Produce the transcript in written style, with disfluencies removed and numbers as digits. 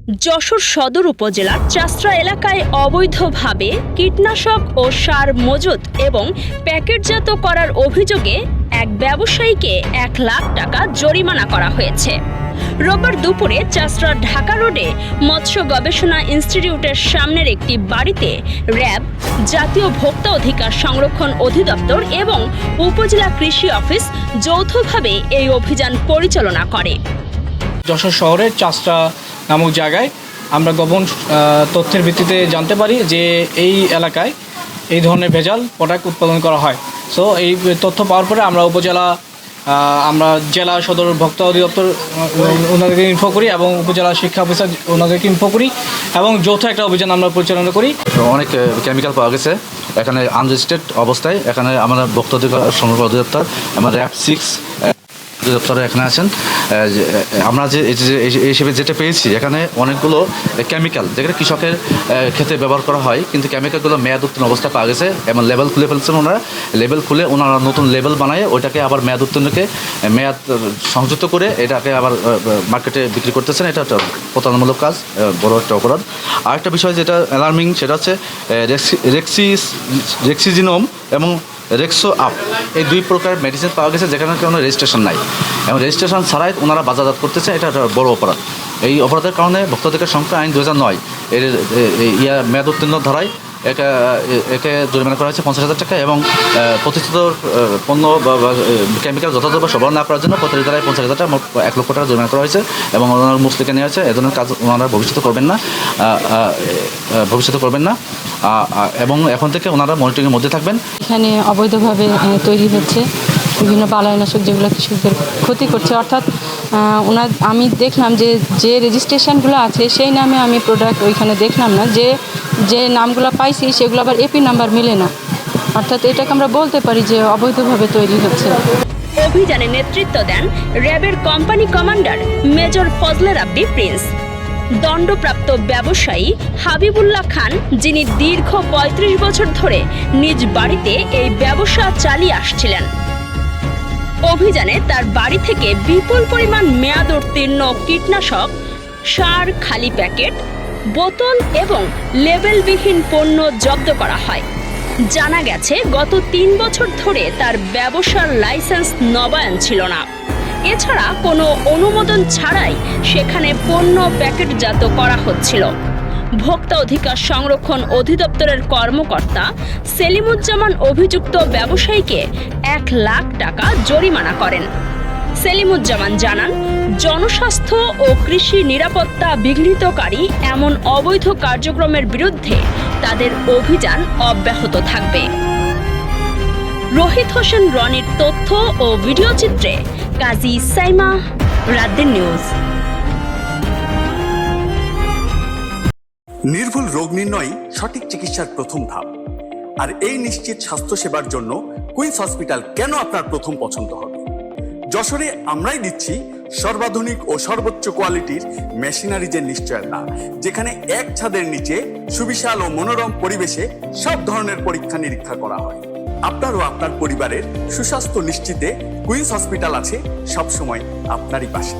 যশোর সদর উপজেলার চাষড়া এলাকায় অবৈধভাবে কীটনাশক ও সার মজুত এবং প্যাকেটজাত করার অভিযোগে এক ব্যবসায়ীকে ১ লাখ টাকা জরিমানা করা হয়েছে। রোববার দুপুরে চাষড়া ঢাকা রোডে মৎস্য গবেষণা ইনস্টিটিউটের সামনের একটি বাড়িতে র্যাব, জাতীয় ভোক্তা অধিকার সংরক্ষণ অধিদপ্তর এবং উপজেলা কৃষি অফিস যৌথভাবে এই অভিযান পরিচালনা করে। যশোর শহরের চাষড়া নামক জায়গায় আমরা গোপন তথ্যের ভিত্তিতে জানতে পারি যে এই এলাকায় এই ধরনের ভেজাল প্রোডাক্ট উৎপাদন করা হয়। সো এই তথ্য পাওয়ার পরে আমরা জেলা সদর ভোক্তা অধিদপ্তর ওনাদেরকে ইনফো করি এবং উপজেলা শিক্ষা অফিসার ওনাদেরকে ইনফো করি এবং যৌথ একটা অভিযান আমরা পরিচালনা করি। অনেক কেমিক্যাল পাওয়া গেছে এখানে আনরেজিস্টার্ড অবস্থায়। এখানে আমরা ভোক্তা অধিকার সংরক্ষণ অধিদপ্তর, আমরা র্যাব 6 অধিদপ্তর এখানে আছেন। আমরা যে হিসেবে যেটা পেয়েছি এখানে অনেকগুলো কেমিক্যাল যেখানে কৃষকের ক্ষেত্রে ব্যবহার করা হয়, কিন্তু কেমিক্যালগুলো মেয়াদ উত্তীর্ণ অবস্থা পাওয়া গেছে এবং লেবেল খুলে ফেলছেন ওনারা। লেবেল খুলে ওনারা নতুন লেবেল বানায় ওইটাকে আবার মেয়াদ উত্তীর্ণকে মেয়াদ সংযুক্ত করে এটাকে আবার মার্কেটে বিক্রি করতেছেন। এটা একটা প্রতারণামূলক কাজ, বড় একটা অপরাধ। আরেকটা বিষয় যেটা অ্যালার্মিং সেটা হচ্ছে রেক্সিজিনোম এবং রেক্সো আপ, এই 2 প্রকার মেডিসিন পাওয়া গেছে যেখানে কোনো রেজিস্ট্রেশন নাই এবং রেজিস্ট্রেশন ছাড়াই ওনারা বাজারজাত করতেছে। এটা একটা বড় অপরাধ। এই অপরাধের কারণে ভোক্তা অধিকার সংরক্ষণ আইন 2009 এর মেয়াদ উত্তীর্ণ ধারায় একে জরিমানা করা হয়েছে 50,000 টাকা এবং প্রতিষ্ঠিত পণ্য বা কেমিক্যাল যথাযথভাবে সরবরাহ না করার জন্য প্রতিটি ধারায় 50,000 টাকা, 1 লক্ষ টাকা জরিমানা করা হয়েছে এবং ওনার মুসলিকে নেওয়া হয়েছে। এ ধরনের কাজ ওনারা ভবিষ্যতে করবেন না এবং এখন থেকে ওনারা মনিটরিংয়ের মধ্যে থাকবেন। এখানে অবৈধভাবে তৈরি হচ্ছে বিভিন্ন বালাইনাশক যেগুলো কৃষকদের ক্ষতি করছে। অর্থাৎ আমি দেখলাম যে রেজিস্ট্রেশনগুলো আছে সেই নামে আমি প্রোডাক্ট ওইখানে দেখলাম না, যে নামগুলো পাইছি সেগুলো আবার এপি নাম্বার মিলে না। অর্থাৎ এটাকে আমরা বলতে পারি যে অবৈধভাবে তৈরি হচ্ছে। অভিযানে নেতৃত্ব দেন র্যাবের কোম্পানি কমান্ডার মেজর ফজলে রাব্বি প্রিন্স। দণ্ডপ্রাপ্ত ব্যবসায়ী হাবিবুল্লাহ খান, যিনি দীর্ঘ 35 বছর ধরে নিজ বাড়িতে এই ব্যবসা চালিয়ে আসছিলেন। অভিযানে তার বাড়ি থেকে বিপুল পরিমাণ মেয়াদ উত্তীর্ণ কীটনাশক, সার, খালি প্যাকেট, বোতল এবং লেবেলবিহীন পণ্য জব্দ করা হয়। জানা গেছে গত 3 বছর ধরে তার ব্যবসার লাইসেন্স নবায়ন ছিল না। এছাড়া কোনো অনুমোদন ছাড়াই সেখানে পণ্য প্যাকেটজাত করা হচ্ছিল। ভোক্তা অধিকার সংরক্ষণ অধিদপ্তরের কর্মকর্তা সেলিমুজ্জামান অভিযুক্ত ব্যবসায়ীকে 1 লাখ টাকা জরিমানা করেন। সেলিমুজ্জামান জানান, জনস্বাস্থ্য ও কৃষি নিরাপত্তা বিঘ্নিতকারী এমন অবৈধ কার্যক্রমের বিরুদ্ধে তাদের অভিযান অব্যাহত থাকবে। রোহিত হোসেন রনির তথ্য ও ভিডিও চিত্রে কাজী সাইমা, রাতদিন নিউজ। নির্ভুল রোগ নির্ণয় সঠিক চিকিৎসার প্রথম ধাপ, আর এই নিশ্চিত স্বাস্থ্যসেবার জন্য কুইন্স হসপিটাল কেন আপনার প্রথম পছন্দ হবে। যশোরে আমরাই দিচ্ছি সর্বাধুনিক ও সর্বোচ্চ কোয়ালিটির মেশিনারিজের নিশ্চয়তা, যেখানে এক ছাদের নিচে সুবিশাল ও মনোরম পরিবেশে সব ধরনের পরীক্ষা নিরীক্ষা করা হয়। আপনার ও আপনার পরিবারের সুস্বাস্থ্য নিশ্চিতে কুইন্স হসপিটাল আছে সবসময় আপনারই পাশে।